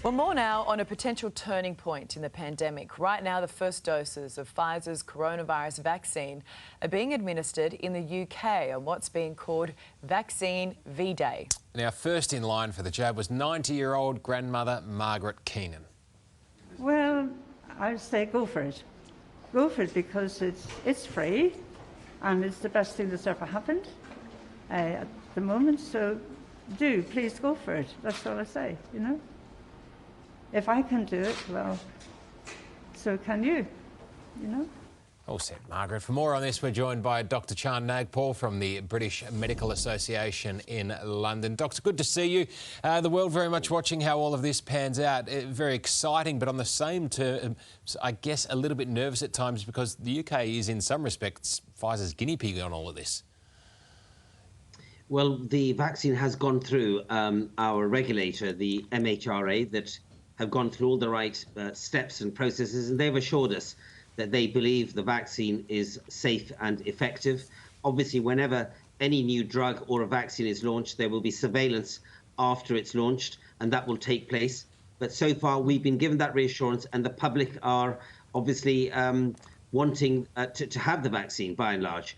Well, more now on a potential turning point in the pandemic. Right now, the first doses of Pfizer's coronavirus vaccine are being administered in the UK on what's being called Vaccine V-Day. Now, first in line for the jab was 90-year-old grandmother Margaret Keenan. Well, I say go for it. Go for it because it's free and it's the best thing that's ever happened at the moment. So please go for it. That's all I say, you know. If I can do it, well, so can you, you know. All set, Margaret. For more on this, we're joined by Dr. Chand from the British Medical Association in London. Doctor, good to see you. The world very much watching how all of this pans out. Very exciting, but on the same term, I guess a little bit nervous at times because the UK is, in some respects, Pfizer's guinea pig on all of this. Well, the vaccine has gone through our regulator, the MHRA, that have gone through all the right steps and processes, and they've assured us that they believe the vaccine is safe and effective. Obviously, whenever any new drug or a vaccine is launched, there will be surveillance after it's launched, and that will take place. But so far, we've been given that reassurance, and the public are obviously wanting to have the vaccine, by and large.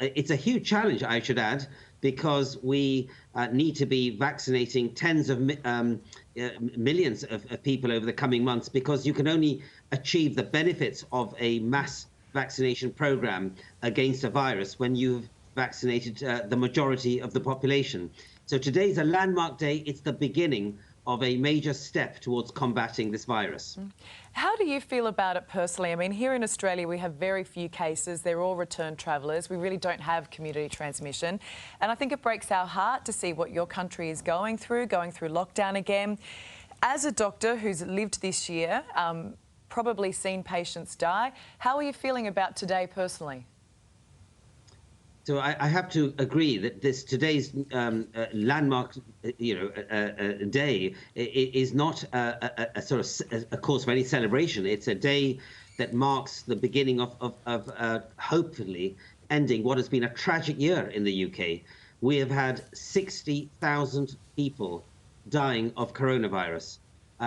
It's a huge challenge, I should add, because we need to be vaccinating tens of millions of people over the coming months, because you can only achieve the benefits of a mass vaccination program against a virus when you've vaccinated the majority of the population. So today's a landmark day. It's the beginning of a major step towards combating this virus. How do you feel about it personally? I mean, here in Australia, we have very few cases. They're all return travellers. We really don't have community transmission. And I think it breaks our heart to see what your country is going through lockdown again. As a doctor who's lived this year, probably seen patients die, how are you feeling about today personally? So I have to agree that today's landmark, day is not a sort of a cause for any celebration. It's a day that marks the beginning of hopefully ending what has been a tragic year in the UK. We have had 60,000 people dying of coronavirus.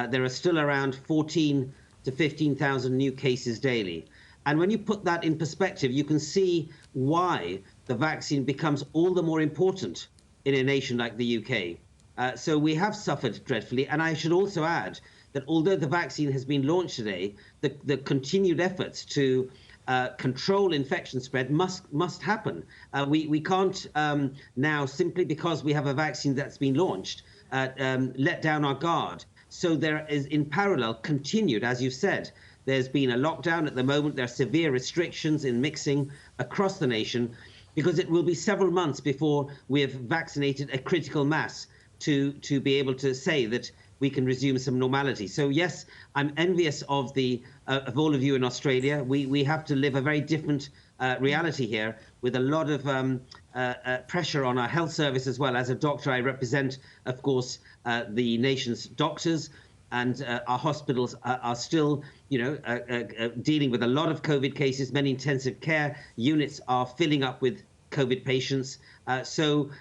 There are still around 14 to 15,000 new cases daily. And when you put that in perspective, you can see why the vaccine becomes all the more important in a nation like the UK. So we have suffered dreadfully. And I should also add that although the vaccine has been launched today, the continued efforts to control infection spread must happen. We can't now, simply because we have a vaccine that's been launched, let down our guard. So there is, in parallel, continued, as you said, there's been a lockdown at the moment. There are severe restrictions in mixing across the nation, because it will be several months before we have vaccinated a critical mass to be able to say that we can resume some normality. So yes, I'm envious of all of you in Australia. We have to live a very different reality here, with a lot of pressure on our health service as well. As a doctor, I represent, of course, the nation's doctors, and our hospitals are still, dealing with a lot of COVID cases. Many intensive care units are filling up with COVID patients. So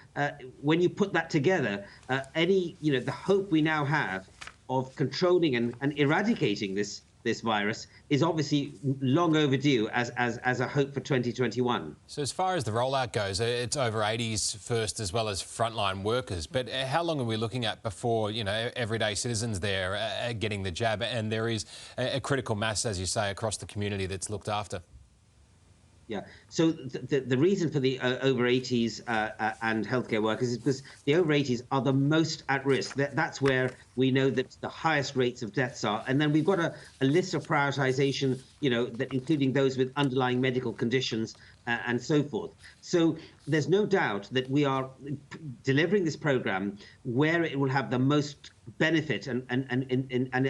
when you put that together, the hope we now have of controlling and eradicating this virus is obviously long overdue as a hope for 2021. So as far as the rollout goes, it's over 80s first as well as frontline workers. But how long are we looking at before, everyday citizens there are getting the jab, and there is a critical mass, as you say, across the community that's looked after? Yeah. So the reason for the over 80s and healthcare workers is because the over 80s are the most at risk. That's where we know that the highest rates of deaths are. And then we've got a list of prioritization, that including those with underlying medical conditions and so forth. So there's no doubt that we are delivering this program where it will have the most benefit and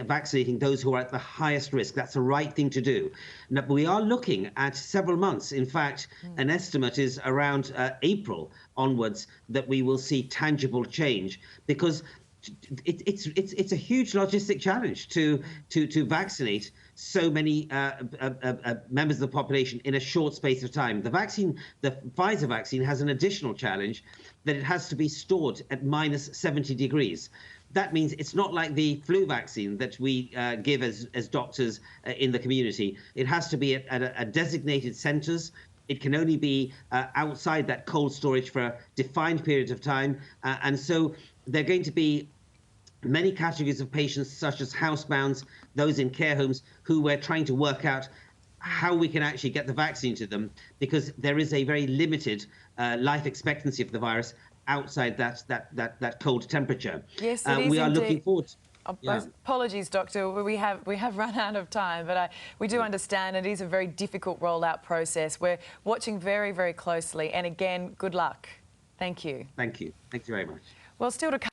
vaccinating those who are at the highest risk. That's the right thing to do. Now, we are looking at several months. In fact, an estimate is around April onwards that we will see tangible change, because it's a huge logistic challenge to vaccinate so many members of the population in a short space of time. The Pfizer vaccine has an additional challenge, that it has to be stored at -70 degrees. that means it's not like the flu vaccine that we give as doctors in the community. It has to be at a designated centres. It can only be outside that cold storage for a defined period of time. And so there are going to be many categories of patients, such as housebounds, those in care homes, who we're trying to work out how we can actually get the vaccine to them, because there is a very limited life expectancy of the virus outside that cold temperature. Yes, it is we are indeed. looking forward. Yeah. Apologies, Doctor. We have run out of time, but we do understand it is a very difficult rollout process. We're watching very, very closely. And again, good luck. Thank you. Thank you. Thank you very much. Well, still to come.